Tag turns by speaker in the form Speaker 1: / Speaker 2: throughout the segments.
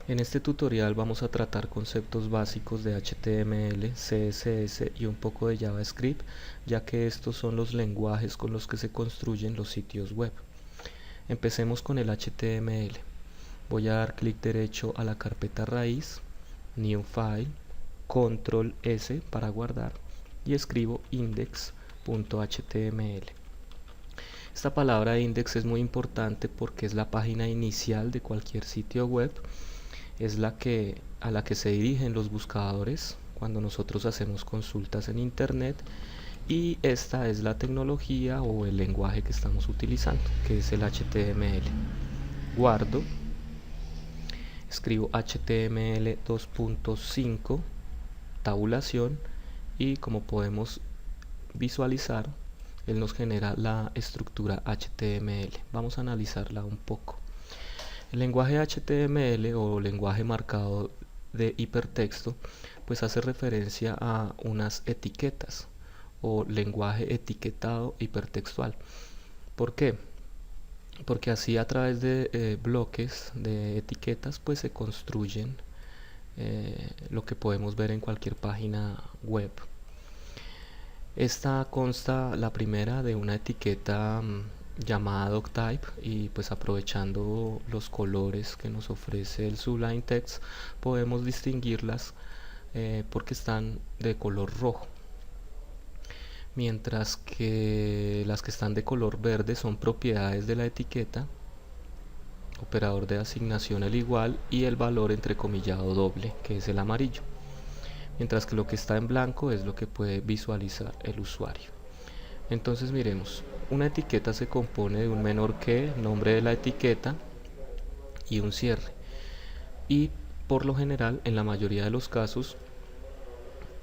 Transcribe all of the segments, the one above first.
Speaker 1: En este tutorial vamos a tratar conceptos básicos de HTML, CSS y un poco de JavaScript, ya que estos son los lenguajes con los que se construyen los sitios web. Empecemos con el HTML. Voy a dar clic derecho a la carpeta raíz, New File, Control S para guardar y escribo index.html. Esta palabra index es muy importante porque es la página inicial de cualquier sitio web, es a la que se dirigen los buscadores cuando nosotros hacemos consultas en internet, y esta es la tecnología o el lenguaje que estamos utilizando, que es el HTML. Guardo, escribo HTML 2.5 tabulación y como podemos visualizar, él nos genera la estructura HTML. Vamos a analizarla un poco. El lenguaje HTML o lenguaje marcado de hipertexto pues hace referencia a unas etiquetas o lenguaje etiquetado hipertextual. ¿Por qué? Porque así a través de bloques de etiquetas pues se construyen lo que podemos ver en cualquier página web. Esta consta, la primera, de una etiqueta llamada doctype, y pues aprovechando los colores que nos ofrece el Sublime Text podemos distinguirlas porque están de color rojo, mientras que las que están de color verde son propiedades de la etiqueta, operador de asignación el igual y el valor entrecomillado doble, que es el amarillo, mientras que lo que está en blanco es lo que puede visualizar el usuario. Entonces miremos, una etiqueta se compone de un menor que, nombre de la etiqueta, y un cierre, y por lo general en la mayoría de los casos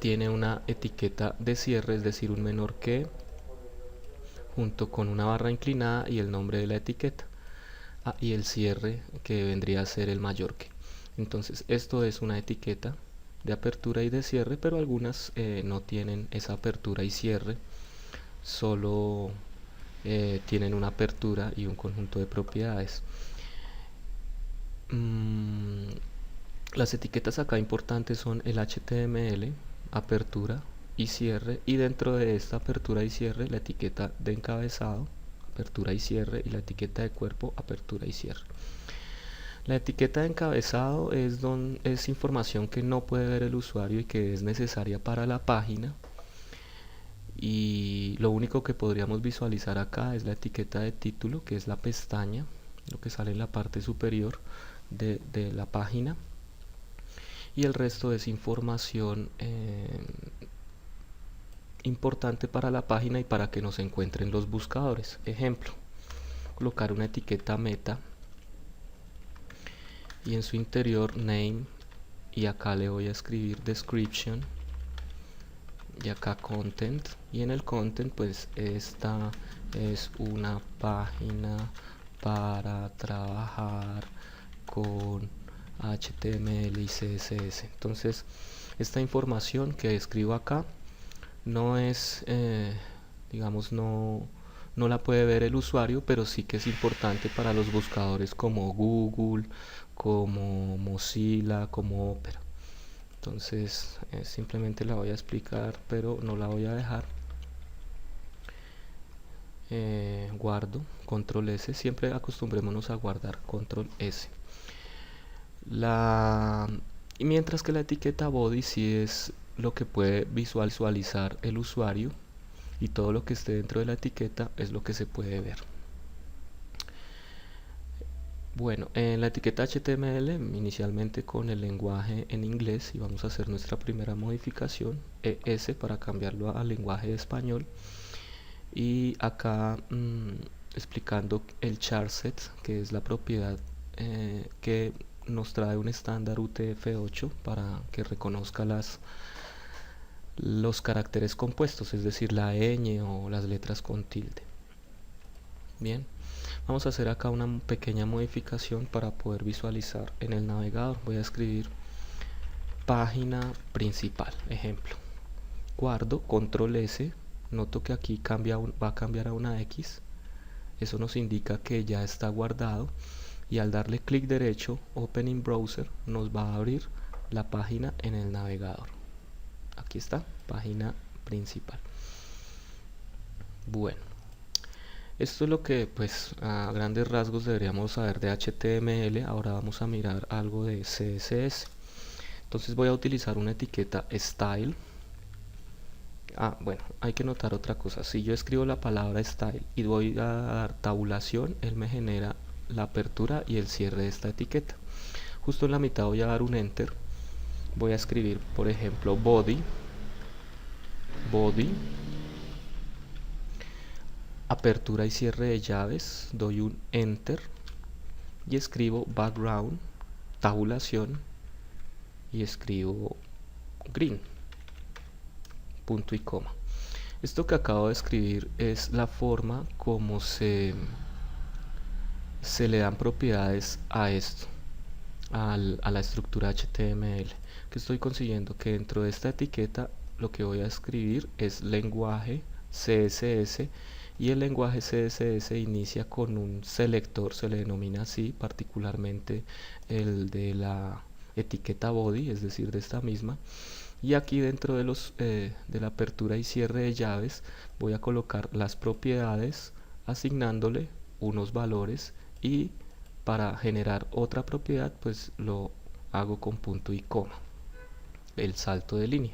Speaker 1: tiene una etiqueta de cierre, es decir, un menor que junto con una barra inclinada y el nombre de la etiqueta, y el cierre que vendría a ser el mayor que. Entonces esto es una etiqueta de apertura y de cierre, pero algunas no tienen esa apertura y cierre, solo tienen una apertura y un conjunto de propiedades. Las etiquetas acá importantes son el HTML, apertura y cierre, y dentro de esta apertura y cierre la etiqueta de encabezado, apertura y cierre, y la etiqueta de cuerpo, apertura y cierre. La etiqueta de encabezado es información que no puede ver el usuario y que es necesaria para la página, y lo único que podríamos visualizar acá es la etiqueta de título, que es la pestaña, lo que sale en la parte superior de la página, y el resto es información importante para la página y para que nos encuentren los buscadores. Ejemplo, colocar una etiqueta meta y en su interior name, y acá le voy a escribir description, y acá content, y en el content pues esta es una página para trabajar con HTML y CSS. Entonces esta información que escribo acá no es digamos no la puede ver el usuario, pero sí que es importante para los buscadores como Google, como Mozilla, como Opera. Entonces simplemente la voy a explicar, pero no la voy a dejar. Guardo, control S, siempre acostumbrémonos a guardar, control S. Y mientras que la etiqueta body sí es lo que puede visualizar el usuario, y todo lo que esté dentro de la etiqueta es lo que se puede ver. Bueno, en la etiqueta HTML inicialmente con el lenguaje en inglés, y vamos a hacer nuestra primera modificación, ES, para cambiarlo al lenguaje de español, y acá explicando el charset, que es la propiedad que nos trae un estándar UTF-8 para que reconozca los caracteres compuestos, es decir, la ñ o las letras con tilde. Bien, vamos a hacer acá una pequeña modificación para poder visualizar en el navegador. Voy a escribir página principal, ejemplo. Guardo, control S, noto que aquí va a cambiar a una X. Eso nos indica que ya está guardado, y al darle clic derecho Open in Browser nos va a abrir la página en el navegador. Aquí está, página principal. Bueno, esto es lo que pues a grandes rasgos deberíamos saber de HTML. Ahora vamos a mirar algo de CSS. Entonces voy a utilizar una etiqueta style. Bueno, hay que notar otra cosa. Si yo escribo la palabra style y voy a dar tabulación, él me genera la apertura y el cierre de esta etiqueta. Justo en la mitad voy a dar un enter. Voy a escribir, por ejemplo, body, apertura y cierre de llaves, doy un enter y escribo background, tabulación y escribo green, punto y coma. Esto que acabo de escribir es la forma como se le dan propiedades a esto, a la estructura HTML. Que estoy consiguiendo que dentro de esta etiqueta lo que voy a escribir es lenguaje CSS, y el lenguaje CSS inicia con un selector, se le denomina así, particularmente el de la etiqueta body, es decir, de esta misma. Y aquí dentro de de la apertura y cierre de llaves voy a colocar las propiedades asignándole unos valores, y para generar otra propiedad pues lo hago con punto y coma, el salto de línea.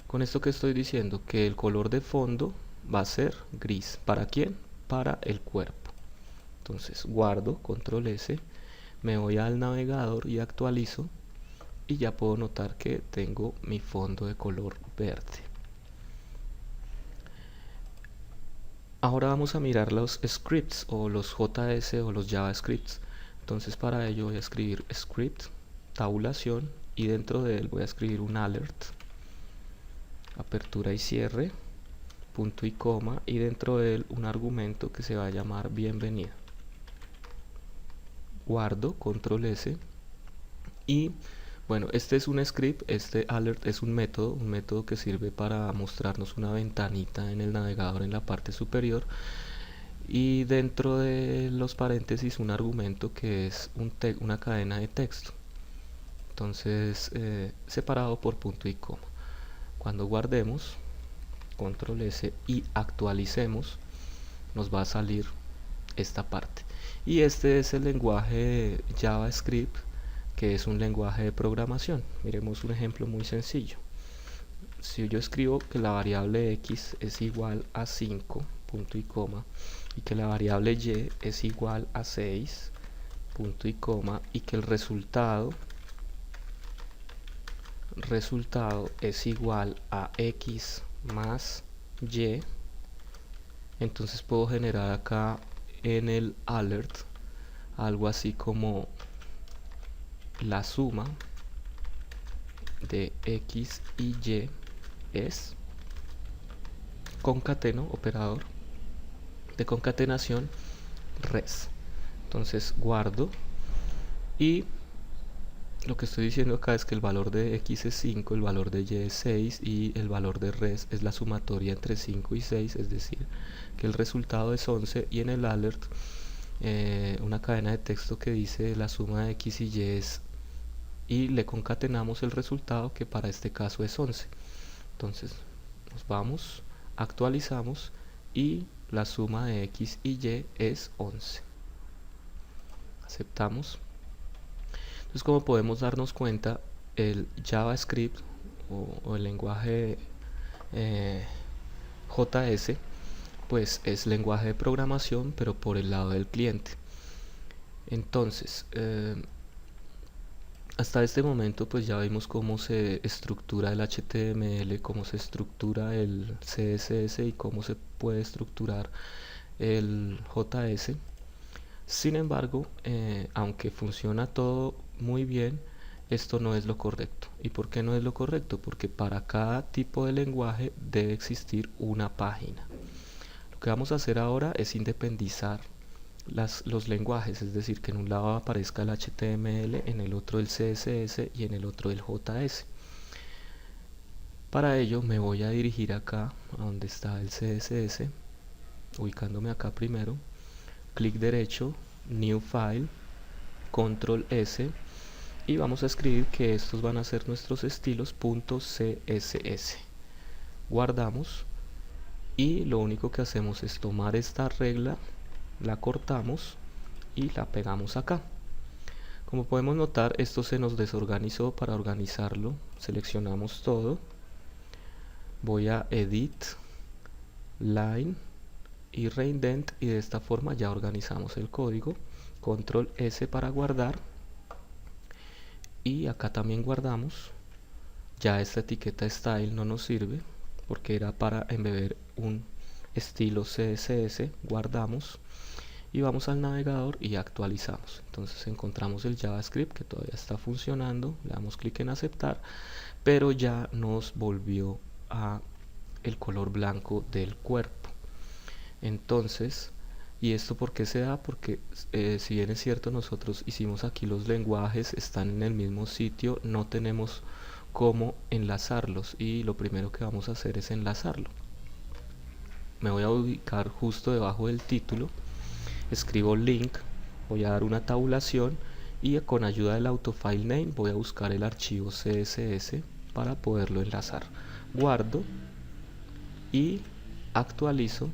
Speaker 1: Con esto que estoy diciendo que el color de fondo va a ser gris. ¿Para quién? Para el cuerpo. Entonces guardo, control S, me voy al navegador y actualizo, y ya puedo notar que tengo mi fondo de color verde. Ahora vamos a mirar los scripts o los JS o los JavaScripts. Entonces para ello voy a escribir script, tabulación, y dentro de él voy a escribir un alert, apertura y cierre, punto y coma, y dentro de él un argumento que se va a llamar bienvenida. Guardo, control S, y bueno, este es un script, este alert es un método que sirve para mostrarnos una ventanita en el navegador en la parte superior, y dentro de los paréntesis un argumento que es una cadena de texto, entonces separado por punto y coma. Cuando guardemos, control S, y actualicemos, nos va a salir esta parte. Y este es el lenguaje JavaScript, que es un lenguaje de programación. Miremos un ejemplo muy sencillo. Si yo escribo que la variable x es igual a 5, punto y coma, y que la variable y es igual a 6, punto y coma, y que el resultado es igual a x más y, entonces puedo generar acá en el alert algo así como la suma de x y y es, concateno, operador de concatenación, res. Entonces guardo, y lo que estoy diciendo acá es que el valor de x es 5, el valor de y es 6, y el valor de res es la sumatoria entre 5 y 6, es decir, que el resultado es 11, y en el alert una cadena de texto que dice la suma de x y y es, y le concatenamos el resultado, que para este caso es 11. Entonces nos vamos, actualizamos, y la suma de x y y es 11. Aceptamos. Entonces, como podemos darnos cuenta, el JavaScript o el lenguaje JS pues es lenguaje de programación, pero por el lado del cliente. Entonces hasta este momento pues ya vimos cómo se estructura el HTML, cómo se estructura el CSS y cómo se puede estructurar el JS. Sin embargo, aunque funciona todo muy bien, esto no es lo correcto. ¿Y por qué no es lo correcto? Porque para cada tipo de lenguaje debe existir una página. Lo que vamos a hacer ahora es independizar los lenguajes, es decir, que en un lado aparezca el HTML, en el otro el CSS y en el otro el JS. Para ello me voy a dirigir acá a donde está el CSS, ubicándome acá primero, clic derecho, New File, control S, y vamos a escribir que estos van a ser nuestros estilos .css. Guardamos y lo único que hacemos es tomar esta regla, la cortamos y la pegamos acá. Como podemos notar, esto se nos desorganizó. Para organizarlo, seleccionamos todo, voy a Edit, Line y Reindent, y de esta forma ya organizamos el código. Control S para guardar, y acá también guardamos. Ya esta etiqueta style no nos sirve porque era para embeber un estilo CSS. Guardamos y vamos al navegador y actualizamos. Entonces encontramos el JavaScript que todavía está funcionando, le damos clic en aceptar, pero ya nos volvió a el color blanco del cuerpo. Entonces, ¿y esto por qué se da? Porque si bien es cierto, nosotros hicimos aquí los lenguajes, están en el mismo sitio, no tenemos cómo enlazarlos, y lo primero que vamos a hacer es enlazarlo. Me voy a ubicar justo debajo del título, escribo link, voy a dar una tabulación y con ayuda del autofile name voy a buscar el archivo CSS para poderlo enlazar. Guardo y actualizo,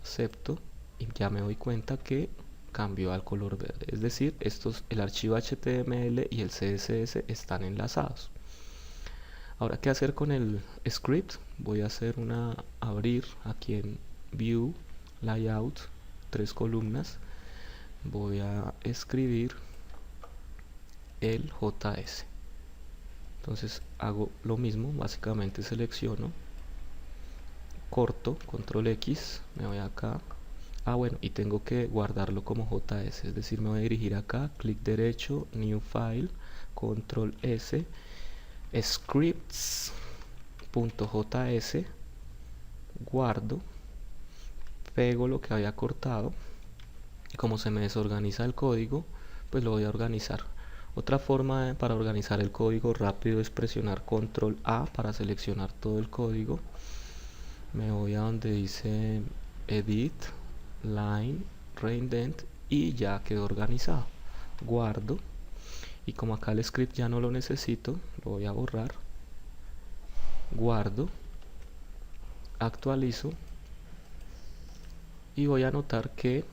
Speaker 1: acepto, y ya me doy cuenta que cambió al color verde, es decir, el archivo HTML y el CSS están enlazados. Ahora, ¿qué hacer con el script? Voy a abrir aquí en View, Layout, 3 columnas, voy a escribir el JS. Entonces hago lo mismo, básicamente selecciono, corto, control X, me voy acá. Bueno, y tengo que guardarlo como JS, es decir, me voy a dirigir acá, clic derecho, New File, control S, scripts.js, guardo, pego lo que había cortado, y como se me desorganiza el código, pues lo voy a organizar. Otra forma para organizar el código rápido es presionar control A para seleccionar todo el código. Me voy a donde dice Edit, Line, Reindent, y ya quedó organizado. Guardo, y como acá el script ya no lo necesito, lo voy a borrar. Guardo, actualizo, y voy a notar que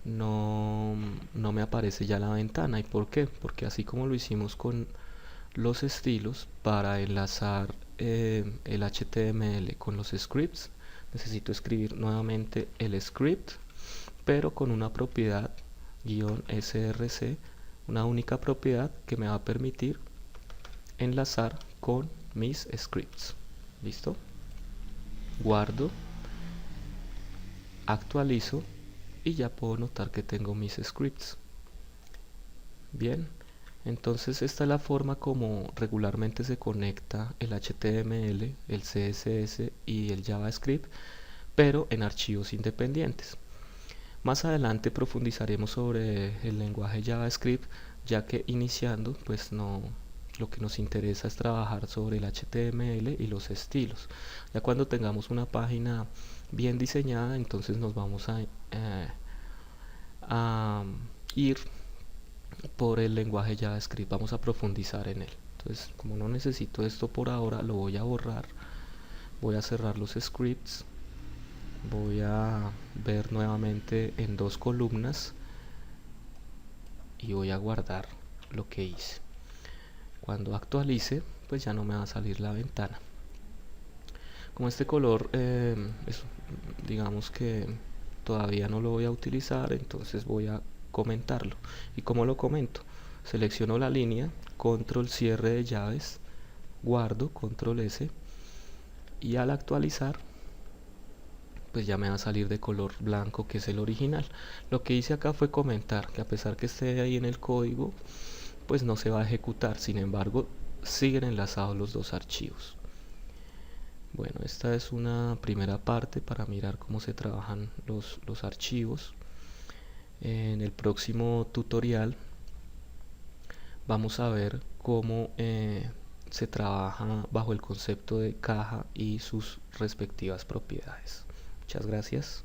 Speaker 1: no me aparece ya la ventana. ¿Y por qué? Porque así como lo hicimos con los estilos, para enlazar el HTML con los scripts, necesito escribir nuevamente el script, pero con una propiedad -src, una única propiedad que me va a permitir enlazar con mis scripts. ¿Listo? Guardo, actualizo, y ya puedo notar que tengo mis scripts. Bien, entonces esta es la forma como regularmente se conecta el HTML, el CSS y el JavaScript, pero en archivos independientes. Más adelante profundizaremos sobre el lenguaje JavaScript, ya que iniciando, pues lo que nos interesa es trabajar sobre el HTML y los estilos. Ya cuando tengamos una página bien diseñada, entonces nos vamos a ir por el lenguaje JavaScript, vamos a profundizar en él. Entonces, como no necesito esto por ahora, lo voy a borrar, voy a cerrar los scripts, voy a ver nuevamente en 2 columnas y voy a guardar lo que hice. Cuando actualice, pues ya no me va a salir la ventana. Como este color digamos que todavía no lo voy a utilizar, entonces voy a comentarlo. ¿Y cómo lo comento? Selecciono la línea, control cierre de llaves, guardo, control S, y al actualizar pues ya me va a salir de color blanco, que es el original. Lo que hice acá fue comentar que a pesar que esté ahí en el código, pues no se va a ejecutar, sin embargo siguen enlazados los dos archivos. Bueno, esta es una primera parte para mirar cómo se trabajan los archivos. En el próximo tutorial vamos a ver cómo se trabaja bajo el concepto de caja y sus respectivas propiedades. Muchas gracias.